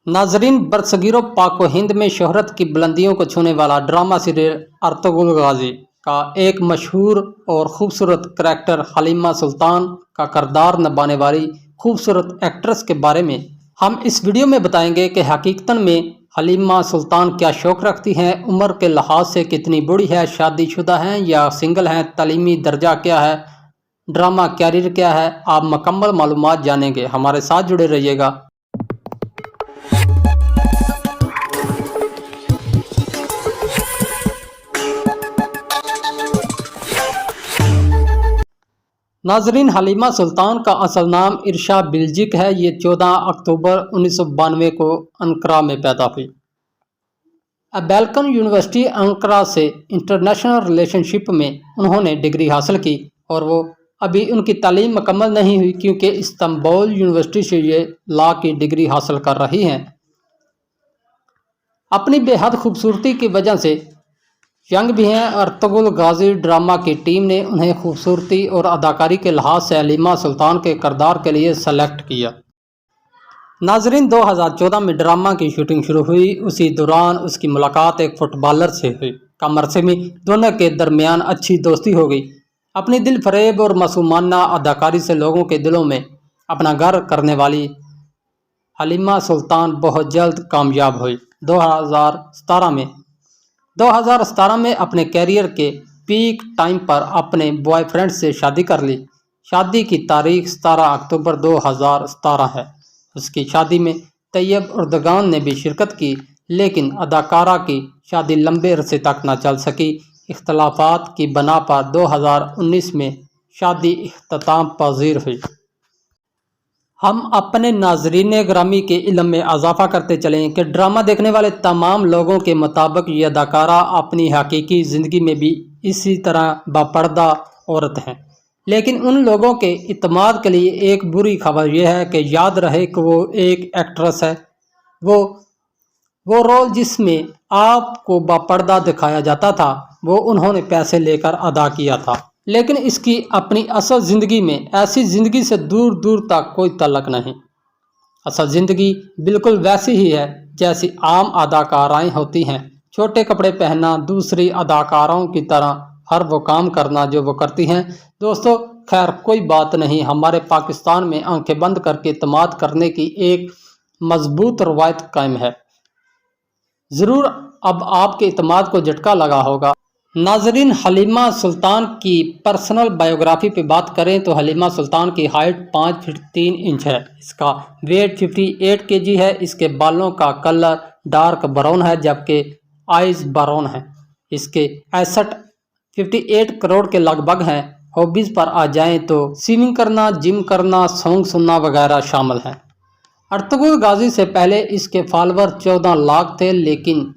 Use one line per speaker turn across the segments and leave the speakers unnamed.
नाजरीन, बरसगीरो पाक व हिंद में शोहरत की बुलंदियों को छूने वाला ड्रामा सीरियल अर्तुगरुल गाजी का एक मशहूर और ख़ूबसूरत करैक्टर हलीमा सुल्तान का किरदार निभाने वाली खूबसूरत एक्ट्रेस के बारे में हम इस वीडियो में बताएंगे कि हकीकतन में हलीमा सुल्तान क्या शौक़ रखती हैं, उम्र के लिहाज से कितनी बूढ़ी है, शादीशुदा हैं या सिंगल हैं, तालीमी दर्जा क्या है, ड्रामा कैरियर क्या है। आप मुकम्मल मालूमात जानेंगे, हमारे साथ जुड़े रहिएगा। नाजरीन, हलीमा सुल्तान का असल नाम इर्शा बिल्जिक है। ये 14 अक्टूबर 1992 को अंकारा में पैदा हुई। अबेलकन यूनिवर्सिटी अंकारा से इंटरनेशनल रिलेशनशिप में उन्होंने डिग्री हासिल की और वो अभी उनकी तालीम मुकम्मल नहीं हुई क्योंकि इस्तांबुल यूनिवर्सिटी से ये लॉ की डिग्री हासिल कर रही हैं। अपनी बेहद खूबसूरती की वजह से यंग भी हैं। अर्तुगरुल गाजी ड्रामा की टीम ने उन्हें खूबसूरती और अदाकारी के लिहाज से हलीमा सुल्तान के किरदार के लिए सेलेक्ट किया। नाजरीन, 2014 में ड्रामा की शूटिंग शुरू हुई। उसी दौरान उसकी मुलाकात एक फुटबॉलर से हुई। कम अरसे में दोनों के दरमियान अच्छी दोस्ती हो गई। अपनी दिल फरेब और मासूमाना अदाकारी से लोगों के दिलों में अपना घर करने वाली हलीमा सुल्तान बहुत जल्द कामयाब हुई। 2017 में अपने कैरियर के पीक टाइम पर अपने बॉयफ्रेंड से शादी कर ली। शादी की तारीख 17 अक्टूबर 2017 है। उसकी शादी में तैयब उर्दगान ने भी शिरकत की, लेकिन अदाकारा की शादी लंबे अरसे तक न चल सकी। इख्तलाफात की बना पर 2019 में शादी इख्तिताम पजीर हुई। हम अपने नाजरीन ग्रामी के इल्म में इजाफ़ा करते चलें कि ड्रामा देखने वाले तमाम लोगों के मुताबिक ये अदाकारा अपनी हकीकी ज़िंदगी में भी इसी तरह बापर्दा औरत हैं। लेकिन उन लोगों के इत्मीनान के लिए एक बुरी खबर यह है कि याद रहे कि वो एक एक्ट्रेस है। वो रोल जिसमें आपको बापर्दा दिखाया जाता था वो उन्होंने पैसे लेकर अदा किया था, लेकिन इसकी अपनी असल ज़िंदगी में ऐसी ज़िंदगी से दूर दूर तक कोई तल्लक नहीं। असल ज़िंदगी बिल्कुल वैसी ही है जैसी आम अदाकाराएँ होती हैं। छोटे कपड़े पहनना, दूसरी अदाकाराओं की तरह हर वो काम करना जो वो करती हैं। दोस्तों, खैर कोई बात नहीं। हमारे पाकिस्तान में आंखें बंद करके इत्मीनान करने की एक मजबूत रवायत कायम है। ज़रूर अब आपके इत्मीनान को झटका लगा होगा। नाजरीन, हलीमा सुल्तान की पर्सनल बायोग्राफी पे बात करें तो हलीमा सुल्तान की हाइट 5 फीट 3 इंच है। इसका वेट 58 kg है। इसके बालों का कलर डार्क ब्राउन है जबकि आइज़ ब्राउन है। इसके एसेट 58 करोड़ के लगभग हैं। हॉबीज़ पर आ जाएं तो स्विमिंग करना, जिम करना, सॉन्ग सुनना वगैरह शामिल हैं। अर्तुगरुल गाजी से पहले इसके फॉलोअर 14 लाख थे, लेकिन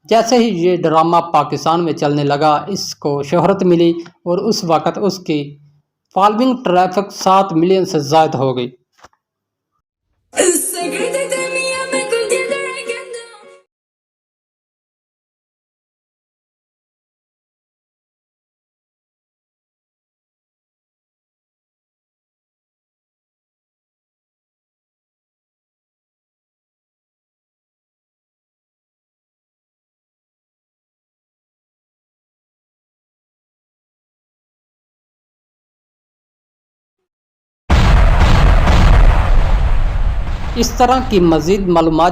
जैसे ही ये ड्रामा पाकिस्तान में चलने लगा इसको शोहरत मिली और उस वक़्त उसकी फॉलोइंग ट्रैफिक 7 मिलियन से ज़ायद हो गई। इस तरह की मज़ीद मालूमात